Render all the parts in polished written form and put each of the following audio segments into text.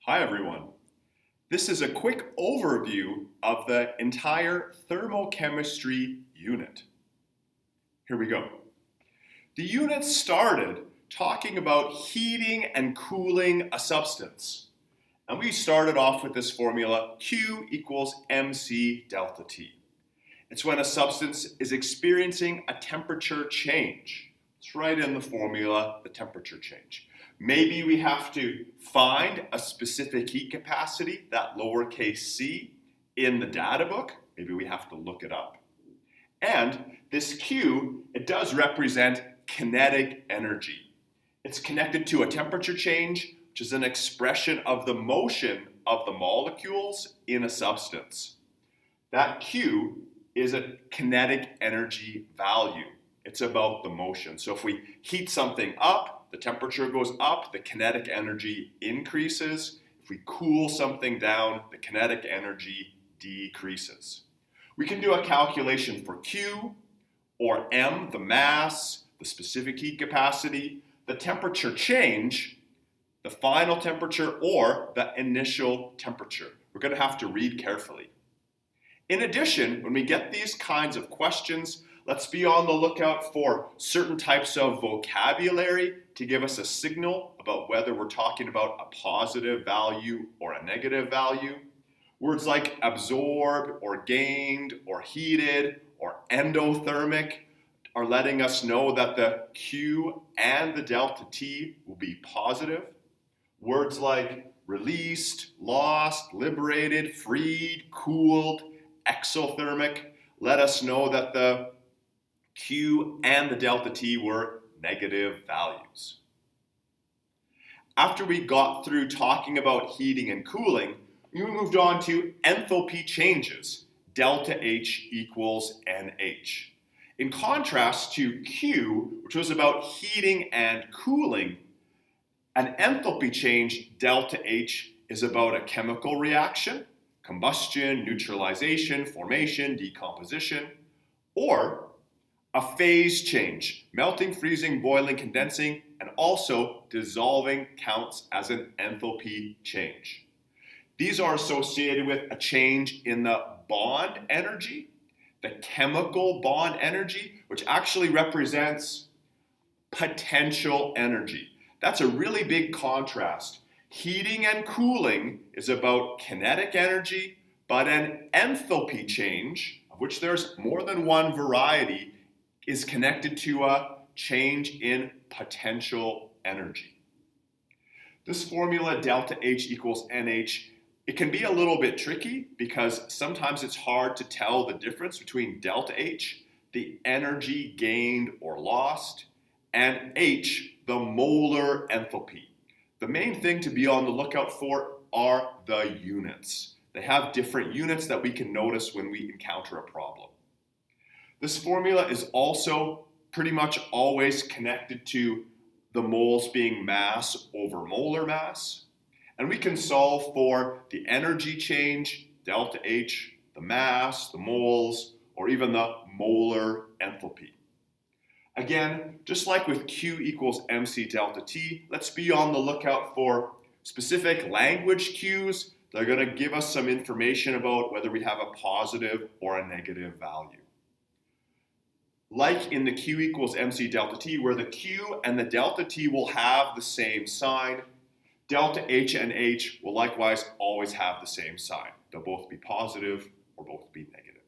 Hi everyone. This is a quick overview of the entire thermochemistry unit. Here we go. The unit started talking about heating and cooling a substance. And we started off with this formula, Q equals mc delta T. It's when a substance is experiencing a temperature change. It's right in the formula, the temperature change. Maybe we have to find a specific heat capacity, that lowercase c, in the data book. Maybe we have to look it up. And this Q, it does represent kinetic energy. It's connected to a temperature change, which is an expression of the motion of the molecules in a substance. That Q is a kinetic energy value. It's about the motion. So if we heat something up, the temperature goes up, the kinetic energy increases. If we cool something down, the kinetic energy decreases. We can do a calculation for Q or M, the mass, the specific heat capacity, the temperature change, the final temperature, or the initial temperature. We're going to have to read carefully. In addition, when we get these kinds of questions, let's be on the lookout for certain types of vocabulary to give us a signal about whether we're talking about a positive value or a negative value. Words like absorbed or gained or heated or endothermic are letting us know that the Q and the delta T will be positive. Words like released, lost, liberated, freed, cooled, exothermic let us know that the Q and the delta T were negative values. After we got through talking about heating and cooling, we moved on to enthalpy changes, delta H equals NH. In contrast to Q, which was about heating and cooling, an enthalpy change, delta H, is about a chemical reaction, combustion, neutralization, formation, decomposition, or a phase change, melting, freezing, boiling, condensing, and also dissolving counts as an enthalpy change. These are associated with a change in the bond energy, the chemical bond energy, which actually represents potential energy. That's a really big contrast. Heating and cooling is about kinetic energy, but an enthalpy change, of which there's more than one variety, is connected to a change in potential energy. This formula, delta H equals NH, it can be a little bit tricky because sometimes it's hard to tell the difference between delta H, the energy gained or lost, and H, the molar enthalpy. The main thing to be on the lookout for are the units. They have different units that we can notice when we encounter a problem. This formula is also pretty much always connected to the moles being mass over molar mass. And we can solve for the energy change, delta H, the mass, the moles, or even the molar enthalpy. Again, just like with Q equals mc delta T, let's be on the lookout for specific language cues that are going to give us some information about whether we have a positive or a negative value. Like in the Q equals mc delta T, where the Q and the delta T will have the same sign, delta H and H will likewise always have the same sign. They'll both be positive or both be negative.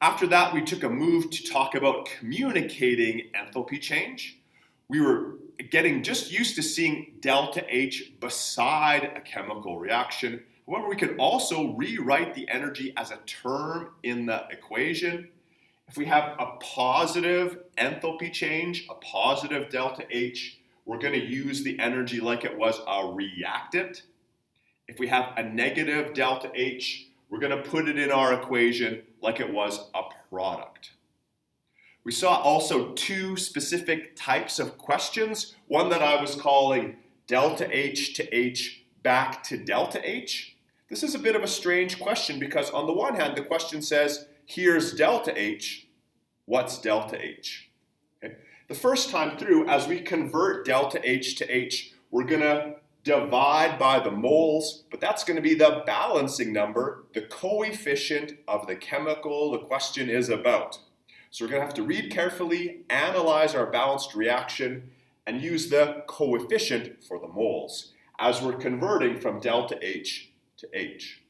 After that, we took a move to talk about communicating enthalpy change. We were getting just used to seeing delta H beside a chemical reaction. However, we could also rewrite the energy as a term in the equation. If we have a positive enthalpy change, a positive delta H, we're going to use the energy like it was a reactant. If we have a negative delta H, we're going to put it in our equation like it was a product. We saw also two specific types of questions. One that I was calling delta H to H back to delta H. This is a bit of a strange question because on the one hand, the question says, here's delta H. What's delta H? Okay. The first time through, as we convert delta H to H, we're going to divide by the moles, but that's going to be the balancing number, the coefficient of the chemical the question is about. So we're going to have to read carefully, analyze our balanced reaction, and use the coefficient for the moles as we're converting from delta H to H.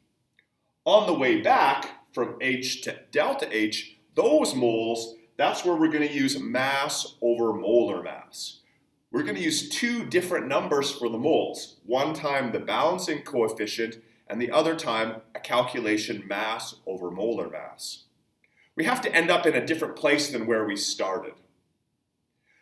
On the way back from H to delta H, those moles, that's where we're going to use mass over molar mass. We're going to use two different numbers for the moles. One time the balancing coefficient, and the other time a calculation mass over molar mass. We have to end up in a different place than where we started.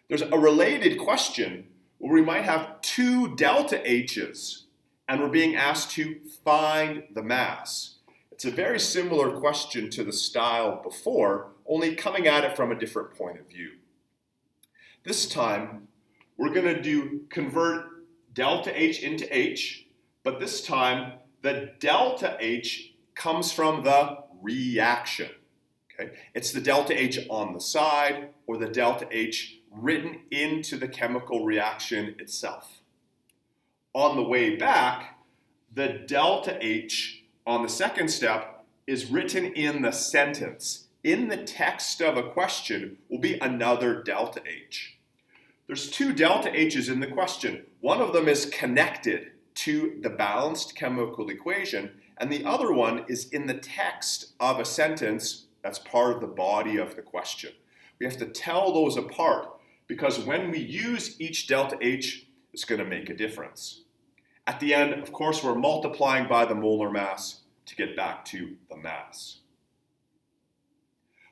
There's a related question where we might have two delta H's, and we're being asked to find the mass. It's a very similar question to the style before, only coming at it from a different point of view. This time, we're going to convert delta H into H, but this time the delta H comes from the reaction. Okay? It's the delta H on the side or the delta H written into the chemical reaction itself. On the way back, the delta H on the second step is written in the sentence. In the text of a question will be another delta H. There's two delta H's in the question. One of them is connected to the balanced chemical equation, and the other one is in the text of a sentence that's part of the body of the question. We have to tell those apart because when we use each delta H, it's going to make a difference. At the end, of course, we're multiplying by the molar mass to get back to the mass.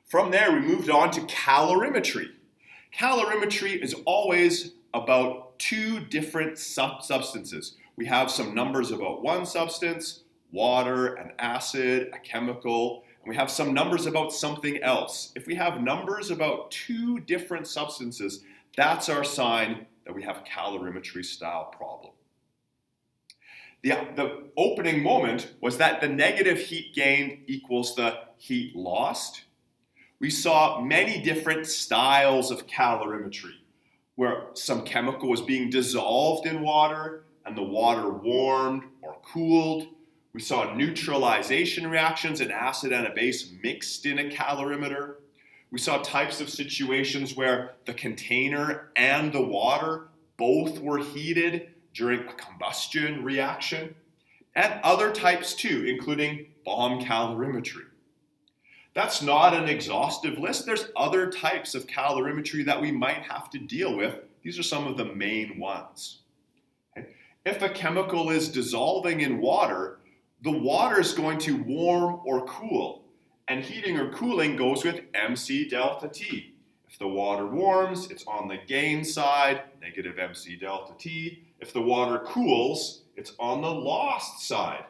From there, we moved on to calorimetry. Calorimetry is always about two different substances. We have some numbers about one substance, water, an acid, a chemical, and we have some numbers about something else. If we have numbers about two different substances, that's our sign that we have a calorimetry style problem. The opening moment was that the negative heat gained equals the heat lost. We saw many different styles of calorimetry, where some chemical was being dissolved in water and the water warmed or cooled. We saw neutralization reactions, an acid and a base mixed in a calorimeter. We saw types of situations where the container and the water both were heated during a combustion reaction, and other types too, including bomb calorimetry. That's not an exhaustive list. There's other types of calorimetry that we might have to deal with. These are some of the main ones. Okay. If a chemical is dissolving in water, the water is going to warm or cool, and heating or cooling goes with MC delta T. If the water warms, it's on the gain side, negative MC delta T. If the water cools, it's on the lost side.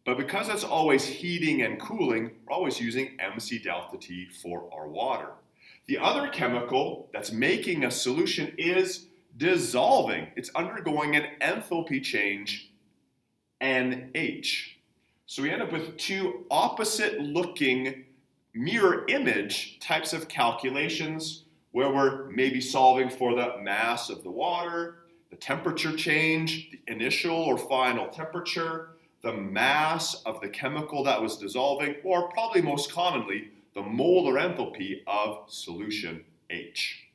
But because it's always heating and cooling, we're always using MC delta T for our water. The other chemical that's making a solution is dissolving. It's undergoing an enthalpy change, NH. So we end up with two opposite looking mirror image types of calculations where we're maybe solving for the mass of the water, the temperature change, the initial or final temperature, the mass of the chemical that was dissolving, or probably most commonly, the molar enthalpy of solution H.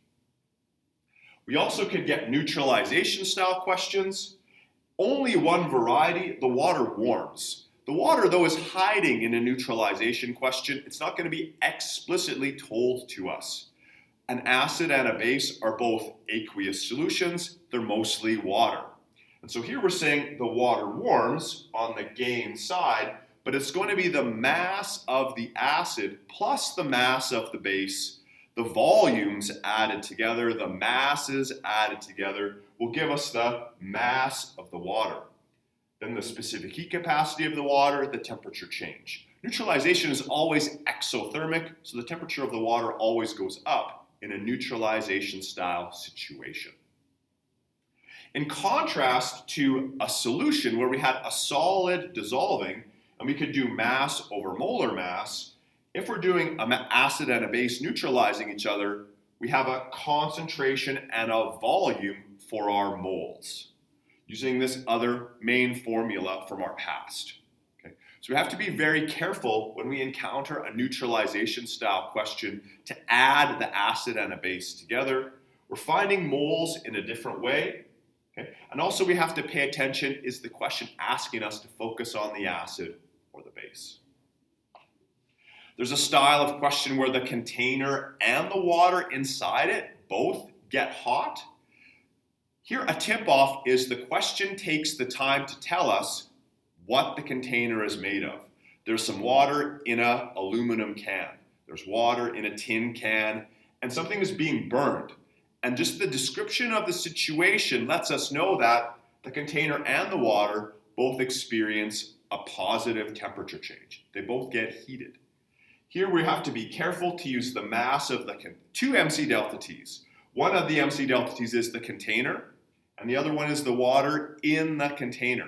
We also could get neutralization style questions. Only one variety, the water warms. The water, though, is hiding in a neutralization question. It's not going to be explicitly told to us. An acid and a base are both aqueous solutions. They're mostly water. And so here we're saying the water warms on the gain side, but it's going to be the mass of the acid plus the mass of the base, the volumes added together, the masses added together will give us the mass of the water. Then the specific heat capacity of the water, the temperature change. Neutralization is always exothermic, so the temperature of the water always goes up in a neutralization style situation. In contrast to a solution where we had a solid dissolving and we could do mass over molar mass, if we're doing an acid and a base neutralizing each other, we have a concentration and a volume for our moles. using this other main formula from our past. Okay? So we have to be very careful when we encounter a neutralization style question to add the acid and a base together. We're finding moles in a different way. Okay? And also we have to pay attention, is the question asking us to focus on the acid or the base? There's a style of question where the container and the water inside it both get hot. Here, a tip-off is the question takes the time to tell us what the container is made of. There's some water in an aluminum can. There's water in a tin can, and something is being burned. And just the description of the situation lets us know that the container and the water both experience a positive temperature change. They both get heated. Here we have to be careful to use the mass of the two MC delta T's. One of the MC delta T's is the container, and the other one is the water in the container.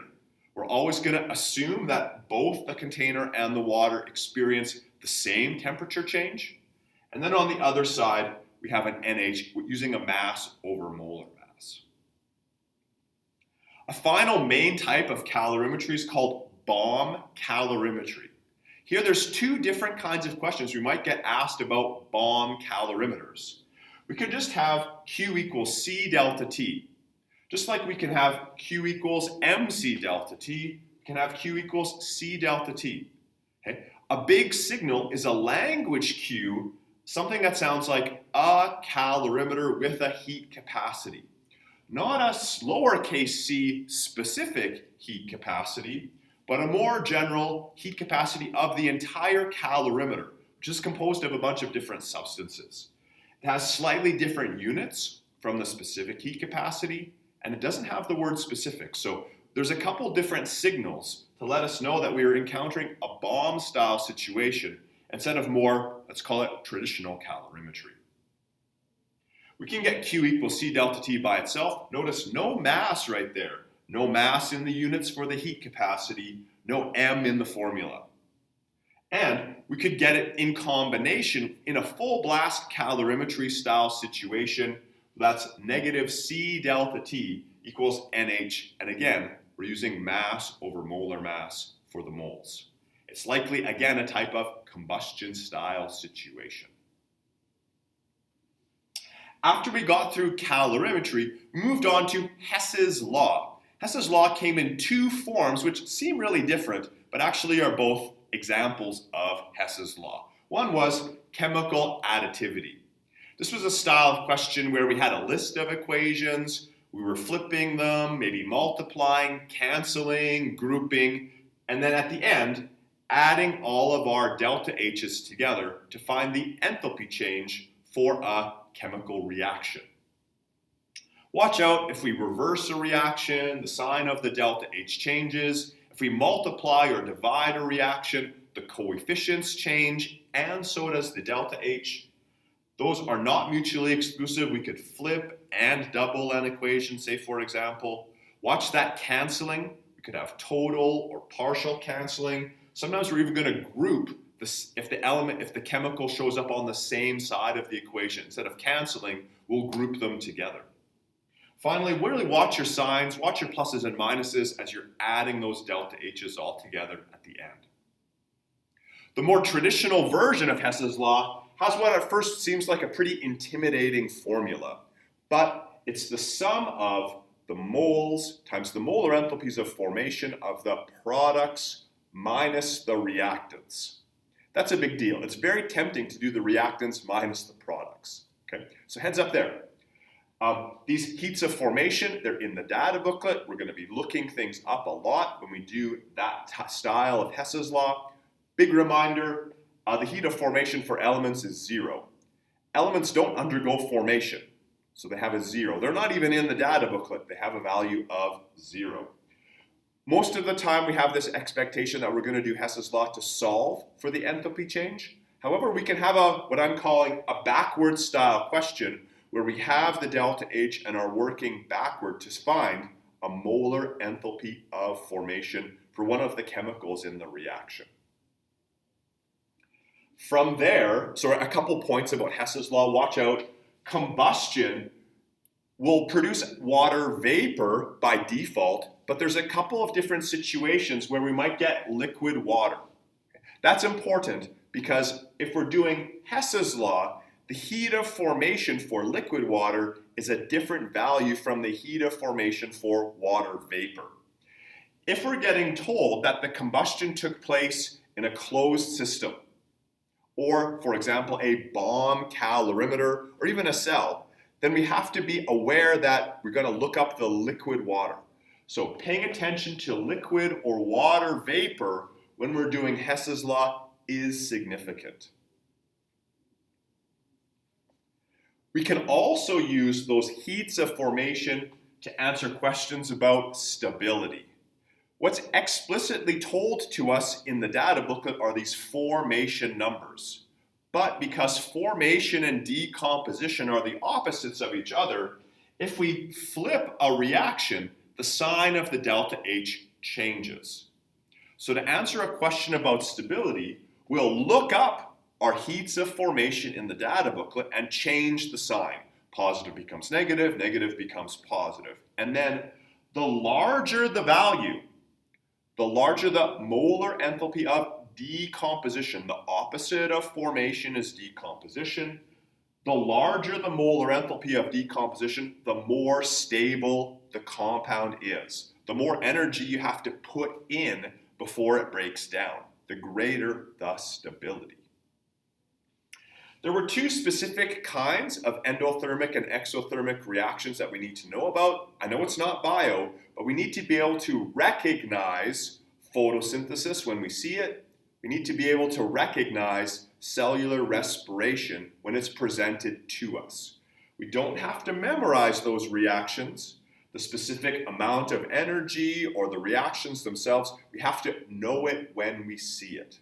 We're always going to assume that both the container and the water experience the same temperature change. And then on the other side, we have an NH using a mass over molar mass. A final main type of calorimetry is called bomb calorimetry. Here there's two different kinds of questions we might get asked about bomb calorimeters. We could just have Q equals C delta T. Just like we can have Q equals MC delta T, we can have Q equals C delta T. Okay? A big signal is a language cue, something that sounds like a calorimeter with a heat capacity. Not a lowercase c specific heat capacity, but a more general heat capacity of the entire calorimeter, which is composed of a bunch of different substances. It has slightly different units from the specific heat capacity, and it doesn't have the word specific. So there's a couple different signals to let us know that we are encountering a bomb-style situation instead of more, let's call it traditional calorimetry. We can get Q equals C delta T by itself. Notice no mass right there. No mass in the units for the heat capacity, no M in the formula. And we could get it in combination in a full blast calorimetry style situation. That's negative C delta T equals NH. And again, we're using mass over molar mass for the moles. It's likely, again, a type of combustion style situation. After we got through calorimetry, we moved on to Hess's law. Hess's law came in two forms which seem really different, but actually are both examples of Hess's law. One was chemical additivity. This was a style of question where we had a list of equations, we were flipping them, maybe multiplying, canceling, grouping, and then at the end, adding all of our delta H's together to find the enthalpy change for a chemical reaction. Watch out if we reverse a reaction, the sign of the delta H changes. If we multiply or divide a reaction, the coefficients change, and so does the delta H. Those are not mutually exclusive. We could flip and double an equation, say for example. Watch that canceling. We could have total or partial canceling. Sometimes we're even going to group this, if the chemical shows up on the same side of the equation. Instead of canceling, we'll group them together. Finally, really watch your signs, watch your pluses and minuses as you're adding those delta H's all together at the end. The more traditional version of Hess's law has what at first seems like a pretty intimidating formula, but it's the sum of the moles times the molar enthalpies of formation of the products minus the reactants. That's a big deal. It's very tempting to do the reactants minus the products. Okay, so heads up there. These heats of formation, they're in the data booklet. We're going to be looking things up a lot when we do that style of Hess's law. Big reminder, the heat of formation for elements is 0. Elements don't undergo formation, so they have a 0. They're not even in the data booklet. They have a value of 0. Most of the time we have this expectation that we're going to do Hess's law to solve for the enthalpy change. However, we can have what I'm calling a backward style question where we have the delta H and are working backward to find a molar enthalpy of formation for one of the chemicals in the reaction. From there, so a couple points about Hess's law. Watch out, combustion will produce water vapor by default, but there's a couple of different situations where we might get liquid water. That's important because if we're doing Hess's law, the heat of formation for liquid water is a different value from the heat of formation for water vapor. If we're getting told that the combustion took place in a closed system, or for example, a bomb calorimeter, or even a cell, then we have to be aware that we're going to look up the liquid water. So paying attention to liquid or water vapor when we're doing Hess's law is significant. We can also use those heats of formation to answer questions about stability. What's explicitly told to us in the data booklet are these formation numbers. But because formation and decomposition are the opposites of each other, if we flip a reaction, the sign of the delta H changes. So to answer a question about stability, we'll look up our heats of formation in the data booklet and change the sign. Positive becomes negative, negative becomes positive. And then the larger the value, the larger the molar enthalpy of decomposition. The opposite of formation is decomposition. The larger the molar enthalpy of decomposition, the more stable the compound is. The more energy you have to put in before it breaks down, the greater the stability. There were two specific kinds of endothermic and exothermic reactions that we need to know about. I know it's not bio, but we need to be able to recognize photosynthesis when we see it. We need to be able to recognize cellular respiration when it's presented to us. We don't have to memorize those reactions, the specific amount of energy or the reactions themselves. We have to know it when we see it.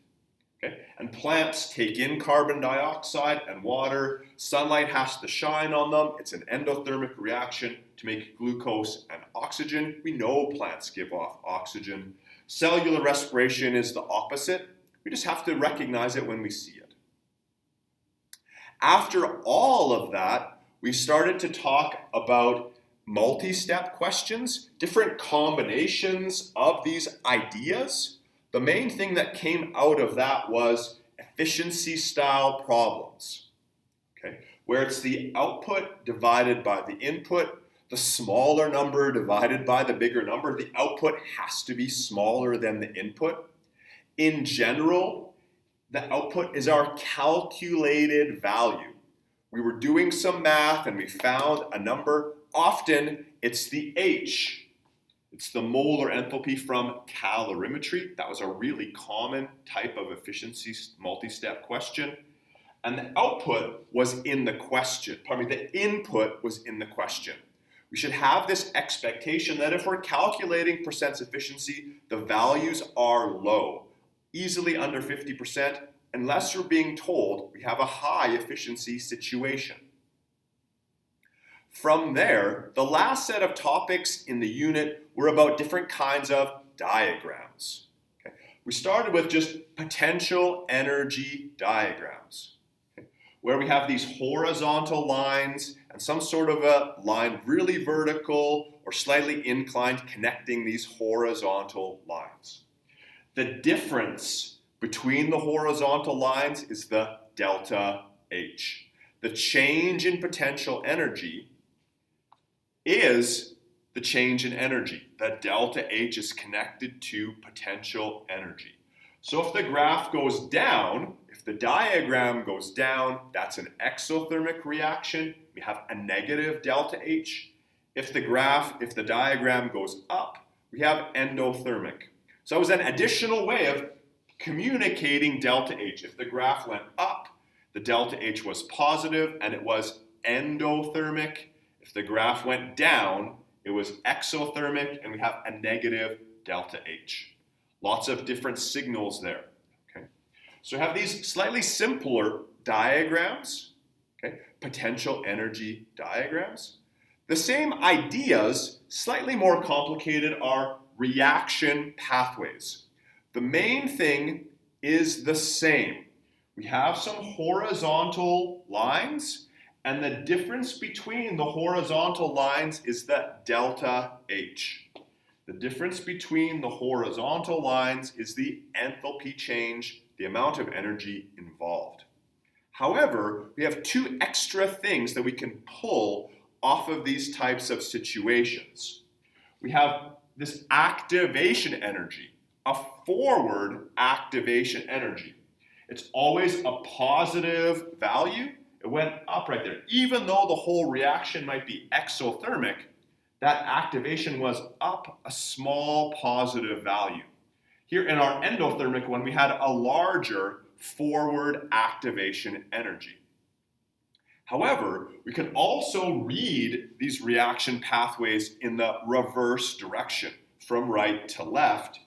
Okay? And plants take in carbon dioxide and water. Sunlight has to shine on them. It's an endothermic reaction to make glucose and oxygen. We know plants give off oxygen. Cellular respiration is the opposite. We just have to recognize it when we see it. After all of that, we started to talk about multi-step questions, different combinations of these ideas. The main thing that came out of that was efficiency style problems, okay, where it's the output divided by the input, the smaller number divided by the bigger number. The output has to be smaller than the input. In general, the output is our calculated value. We were doing some math and we found a number. Often it's the H. It's the molar enthalpy from calorimetry. That was a really common type of efficiency multi-step question. And the output was in the question. The input was in the question. We should have this expectation that if we're calculating percent efficiency, the values are low, easily under 50%, unless you're being told we have a high efficiency situation. From there, the last set of topics in the unit were about different kinds of diagrams. Okay? We started with just potential energy diagrams, okay, where we have these horizontal lines and some sort of a line really vertical or slightly inclined connecting these horizontal lines. The difference between the horizontal lines is the delta H. The change in potential energy is the change in energy. The delta H is connected to potential energy. So if the graph goes down, if the diagram goes down, that's an exothermic reaction. We have a negative delta H. If the diagram goes up, we have endothermic. So it was an additional way of communicating delta H. If the graph went up, the delta H was positive and it was endothermic. If the graph went down, it was exothermic and we have a negative delta H. Lots of different signals there. Okay? So we have these slightly simpler diagrams, okay? Potential energy diagrams. The same ideas, slightly more complicated, are reaction pathways. The main thing is the same. We have some horizontal lines And the difference between the horizontal lines is the delta H. The difference between the horizontal lines is the enthalpy change, the amount of energy involved. However, we have two extra things that we can pull off of these types of situations. We have this activation energy, a forward activation energy. It's always a positive value. It went up right there. Even though the whole reaction might be exothermic, that activation was up a small positive value. Here in our endothermic one, we had a larger forward activation energy. However, we can also read these reaction pathways in the reverse direction, from right to left,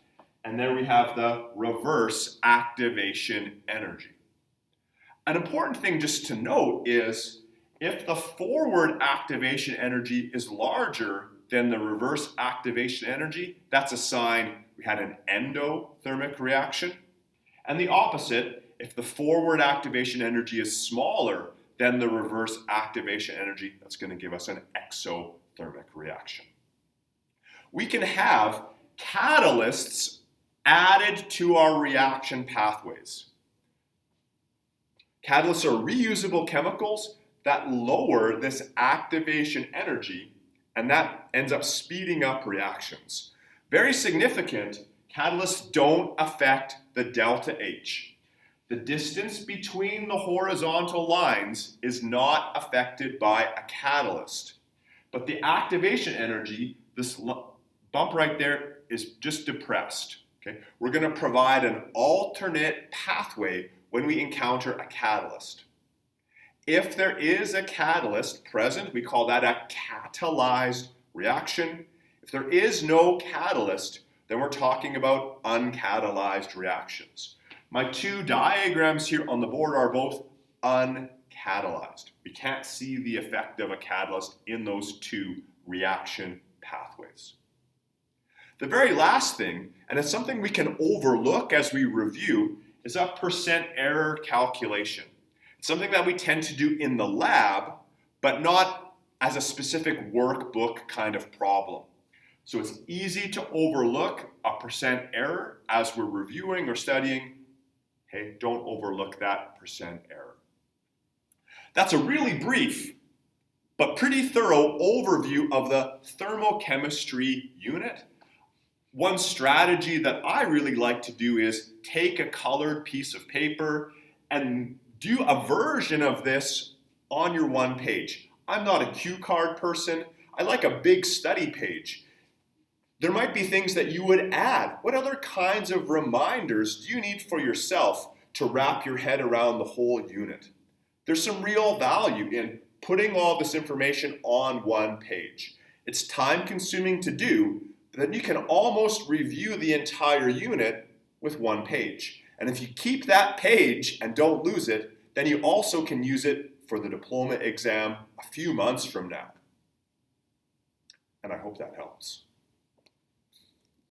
and there we have the reverse activation energy. An important thing just to note is if the forward activation energy is larger than the reverse activation energy, that's a sign we had an endothermic reaction. And the opposite, if the forward activation energy is smaller than the reverse activation energy, that's going to give us an exothermic reaction. We can have catalysts added to our reaction pathways. Catalysts are reusable chemicals that lower this activation energy, and that ends up speeding up reactions. Very significant, catalysts don't affect the delta H. The distance between the horizontal lines is not affected by a catalyst. But the activation energy, this bump right there, is just depressed. Okay? We're going to provide an alternate pathway when we encounter a catalyst. If there is a catalyst present, we call that a catalyzed reaction. If there is no catalyst, then we're talking about uncatalyzed reactions. My two diagrams here on the board are both uncatalyzed. We can't see the effect of a catalyst in those two reaction pathways. The very last thing, and it's something we can overlook as we review, is a percent error calculation. It's something that we tend to do in the lab, but not as a specific workbook kind of problem. So it's easy to overlook a percent error as we're reviewing or studying. Hey, don't overlook that percent error. That's a really brief but pretty thorough overview of the thermochemistry unit. One strategy that I really like to do is take a colored piece of paper and do a version of this on your one page. I'm not a cue card person. I like a big study page. There might be things that you would add. What other kinds of reminders do you need for yourself to wrap your head around the whole unit? There's some real value in putting all this information on one page. It's time consuming to do, but then you can almost review the entire unit with one page. And if you keep that page and don't lose it, then you also can use it for the diploma exam a few months from now. And I hope that helps.